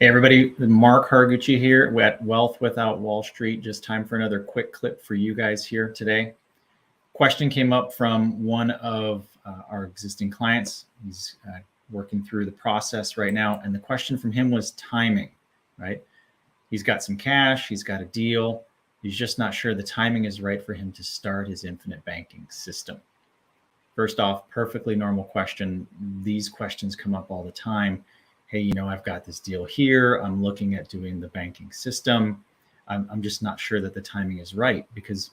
Hey everybody, Mark Haraguchi here at Wealth Without Wall Street. Just time for another quick clip for you guys here today. Question came up from one of our existing clients. He's working through the process right now. And the question from him was timing, right? He's got some cash, he's got a deal. He's just not sure the timing is right for him to start his infinite banking system. First off, perfectly normal question. These questions come up all the time. Hey, I've got this deal here. I'm looking at doing the banking system. I'm just not sure that the timing is right because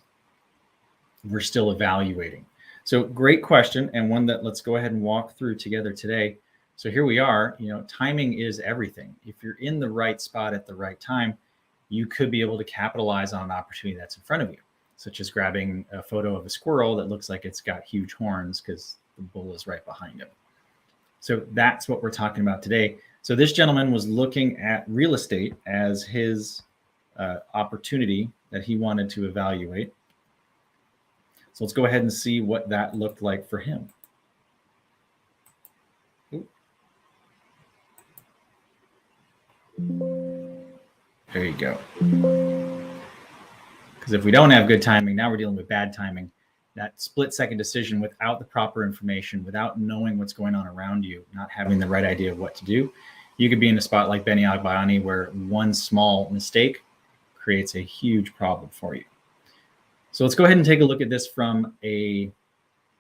we're still evaluating. So great question, and one that let's go ahead and walk through together today. So here we are, timing is everything. If you're in the right spot at the right time, you could be able to capitalize on an opportunity that's in front of you, such as grabbing a photo of a squirrel that looks like it's got huge horns because the bull is right behind him. So that's what we're talking about today. So this gentleman was looking at real estate as his opportunity that he wanted to evaluate. So let's go ahead and see what that looked like for him. There you go. Because if we don't have good timing, now we're dealing with bad timing. That split-second decision without the proper information, without knowing what's going on around you, not having the right idea of what to do, you could be in a spot like Benny Agbayani where one small mistake creates a huge problem for you. So let's go ahead and take a look at this from a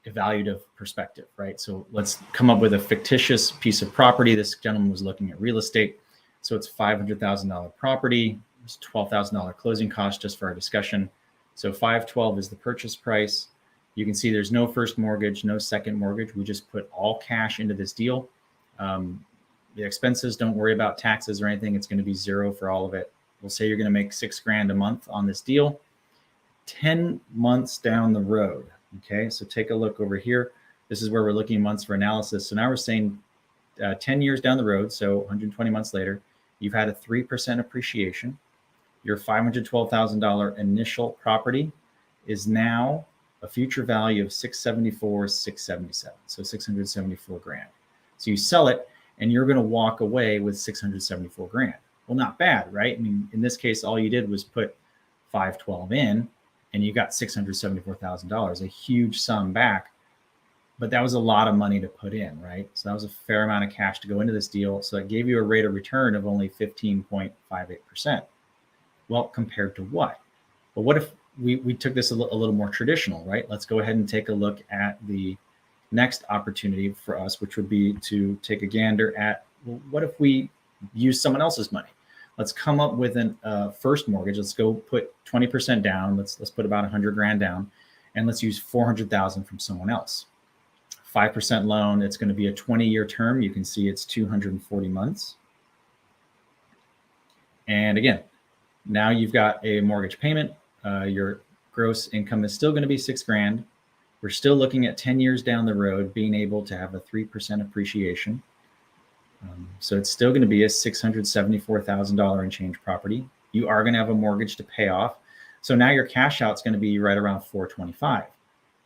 evaluative perspective, right? So let's come up with a fictitious piece of property. This gentleman was looking at real estate. So it's $500,000 property. It's $12,000 closing cost just for our discussion. So $512 is the purchase price. You can see there's no first mortgage, no second mortgage. We just put all cash into this deal. The expenses, don't worry about taxes or anything. It's going to be zero for all of it. We'll say you're going to make $6,000 a month on this deal. 10 months down the road. Okay, so take a look over here. This is where we're looking months for analysis. So now we're saying 10 years down the road, so 120 months later, you've had a 3% appreciation. Your $512,000 initial property is now a future value of $674,000, $677,000, so $674,000. So you sell it, and you're going to walk away with $674,000. Well, not bad, right? I mean, in this case, all you did was put $512 in, and you got $674,000, a huge sum back. But that was a lot of money to put in, right? So that was a fair amount of cash to go into this deal. So that gave you a rate of return of only 15.58%. Well, compared to what? Well, what if we took this a little more traditional, right? Let's go ahead and take a look at the next opportunity for us, which would be to take a gander at, well, what if we use someone else's money? Let's come up with a first mortgage. Let's go put 20% down. Let's put about $100,000 down, and let's use $400,000 from someone else. 5% loan. It's going to be a 20-year term. You can see it's 240 months. And again, now you've got a mortgage payment. Your gross income is still going to be $6,000. We're still looking at 10 years down the road, being able to have a 3% appreciation. So it's still going to be a $674,000 and change property. You are going to have a mortgage to pay off. So now your cash out is going to be right around $425.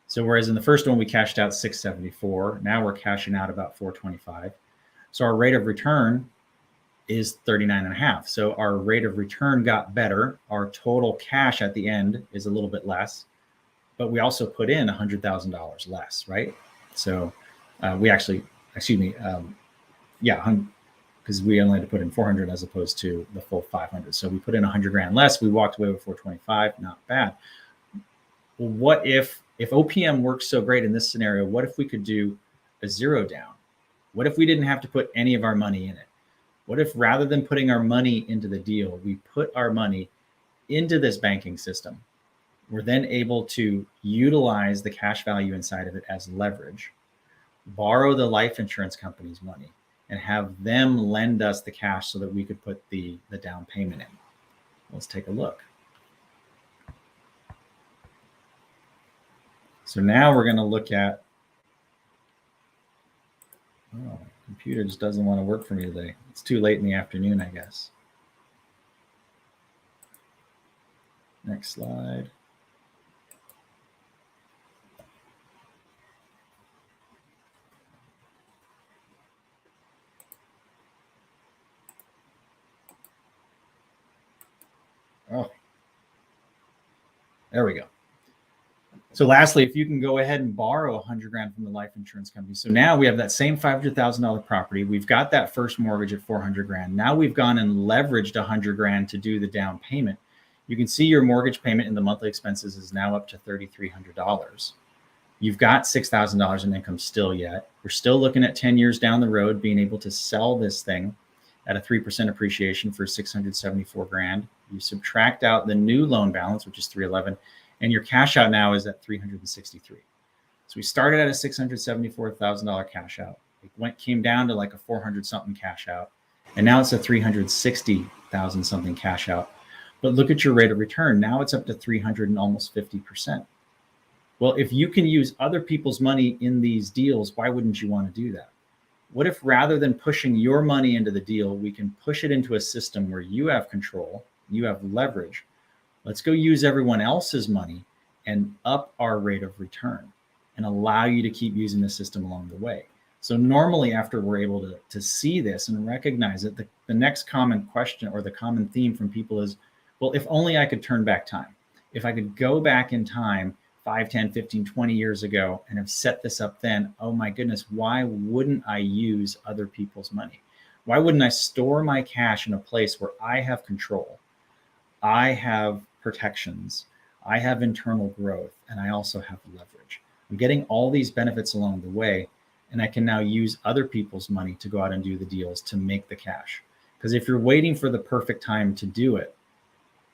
So whereas in the first one we cashed out $674, now we're cashing out about $425. So our rate of return is 39.5. So our rate of return got better. Our total cash at the end is a little bit less, but we also put in $100,000 less, right? So we actually, because we only had to put in 400 as opposed to the full 500. So we put in $100,000 less. We walked away with 425. Not bad. Well, what if OPM works so great in this scenario? What if we could do a zero down? What if we didn't have to put any of our money in it? What if rather than putting our money into the deal, we put our money into this banking system? We're then able to utilize the cash value inside of it as leverage, borrow the life insurance company's money, and have them lend us the cash so that we could put the down payment in. Let's take a look. So now we're going to look at, oh, computer just doesn't want to work for me today. It's too late in the afternoon, I guess. Next slide. There we go. So lastly, if you can go ahead and borrow $100,000 from the life insurance company. So now we have that same $500,000 property. We've got that first mortgage at $400,000. Now we've gone and leveraged $100,000 to do the down payment. You can see your mortgage payment and the monthly expenses is now up to $3,300. You've got $6,000 in income still yet. We're still looking at 10 years down the road, being able to sell this thing at a 3% appreciation for $674,000. You subtract out the new loan balance, which is $311,000. And your cash out now is at $363,000. So we started at a $674,000 cash out. It came down to like a 400 something cash out. And now it's a 360,000 something cash out. But look at your rate of return. Now it's up to 300 and almost 50%. Well, if you can use other people's money in these deals, why wouldn't you want to do that? What if rather than pushing your money into the deal, we can push it into a system where you have control, you have leverage. Let's go use everyone else's money and up our rate of return and allow you to keep using the system along the way. So normally after we're able to see this and recognize it, the next common question or the common theme from people is, well, if only I could turn back time. If I could go back in time 5, 10, 15, 20 years ago and have set this up then, oh my goodness, why wouldn't I use other people's money? Why wouldn't I store my cash in a place where I have control? I have protections, I have internal growth, and I also have leverage. I'm getting all these benefits along the way, and I can now use other people's money to go out and do the deals to make the cash. Because if you're waiting for the perfect time to do it,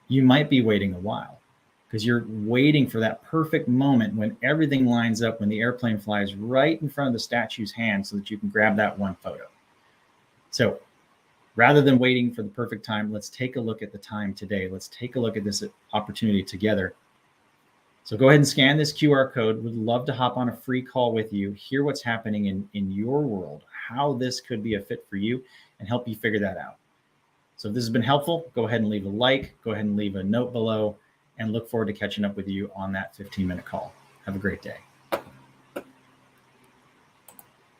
you might be waiting a while because you're waiting for that perfect moment when everything lines up, when the airplane flies right in front of the statue's hand so that you can grab that one photo. So rather than waiting for the perfect time, let's take a look at the time today. Let's take a look at this opportunity together. So go ahead and scan this QR code. We'd love to hop on a free call with you, hear what's happening in your world, how this could be a fit for you, and help you figure that out. So if this has been helpful, go ahead and leave a like, go ahead and leave a note below, and look forward to catching up with you on that 15-minute call. Have a great day.